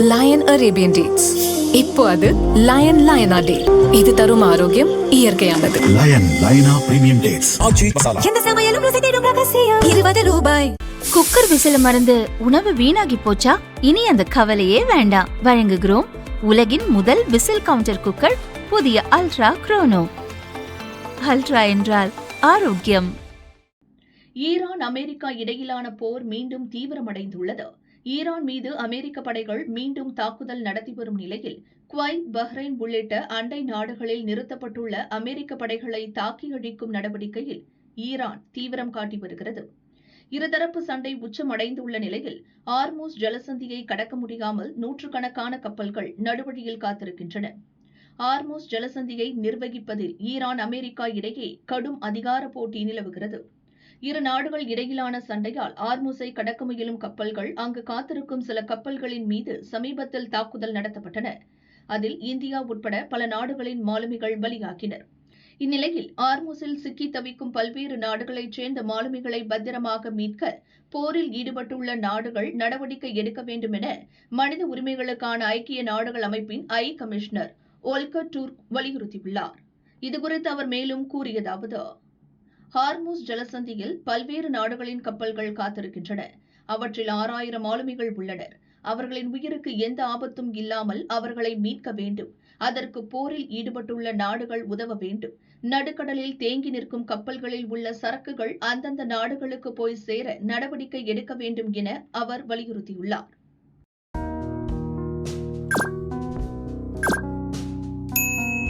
Line Arabian dates. இப்போ அது line லயனா டே. இது தரும் ஆரோக்கியம் இயற்கையானது. லயன் லயனா பிரீமியம் டேட்ஸ். எந்த சமையலும் ருசி தேடும் ரகசியம். 20 ரூபாய். குக்கர் விசில மறந்து உணவு வீணாகி போச்சா? இனி அந்த கவலையே வேண்டாம். வழங்குகிறோம் உலகின் முதல் விசில் கவுண்டர் குக்கர், புதிய அல்ட்ரா குரோனோ. அல்ட்ரா என்றால் ஆரோக்கியம். ஈரான் அமெரிக்கா இடையிலான போர் மீண்டும் தீவிரமடைந்துள்ளது. ஈரான் மீது அமெரிக்க படைகள் மீண்டும் தாக்குதல் நடத்தி வரும் நிலையில் குவைத், பஹ்ரைன் உள்ளிட்ட அண்டை நாடுகளில் நிறுத்தப்பட்டுள்ள அமெரிக்க படைகளை தாக்கி அழிக்கும் நடவடிக்கையில் ஈரான் தீவிரம் காட்டி வருகிறது. இருதரப்பு சண்டை உச்சமடைந்துள்ள நிலையில் ஹார்மூஸ் ஜலசந்தியை கடக்க முடியாமல் நூற்றுக்கணக்கான கப்பல்கள் நடுவழியில் காத்திருக்கின்றன. ஹார்மூஸ் ஜலசந்தியை நிர்வகிப்பதில் ஈரான், அமெரிக்கா இடையே கடும் அதிகார போட்டி நிலவுகிறது. இரு நாடுகள் இடையிலான சண்டையால் ஹார்மூஸை கடக்க முயலும் கப்பல்கள் அங்கு காத்திருக்கும் சில கப்பல்களின் மீது சமீபத்தில் தாக்குதல் நடத்தப்பட்டன. அதில் இந்தியா உட்பட பல நாடுகளின் மாலுமிகள் பலியாகினர். இந்நிலையில் ஹார்மூஸில் சிக்கி தவிக்கும் பல்வேறு நாடுகளைச் சேர்ந்த மாலுமிகளை பத்திரமாக மீட்க போரில் ஈடுபட்டுள்ள நாடுகள் நடவடிக்கை எடுக்க வேண்டும் என மனித உரிமைகளுக்கான ஐக்கிய நாடுகள் அமைப்பின் கமிஷனர் ஓல்கர் டூர்க் வலியுறுத்தியுள்ளார். இதுகுறித்து அவர் மேலும் கூறியதாவது: ஹார்மூஸ் ஜலசந்தியில் பல்வேறு நாடுகளின் கப்பல்கள் காத்திருக்கின்றன. அவற்றில் 6000 மாலுமிகள் உள்ளனர். அவர்களின் உயிருக்கு எந்த ஆபத்தும் இல்லாமல் அவர்களை மீட்க வேண்டும். அதற்கு போரில் ஈடுபட்டுள்ள நாடுகள் உதவ வேண்டும். நடுக்கடலில் தேங்கி நிற்கும் கப்பல்களில் உள்ள சரக்குகள் அந்தந்த நாடுகளுக்கு போய் சேர நடவடிக்கை எடுக்க வேண்டும் என அவர் வலியுறுத்தியுள்ளார்.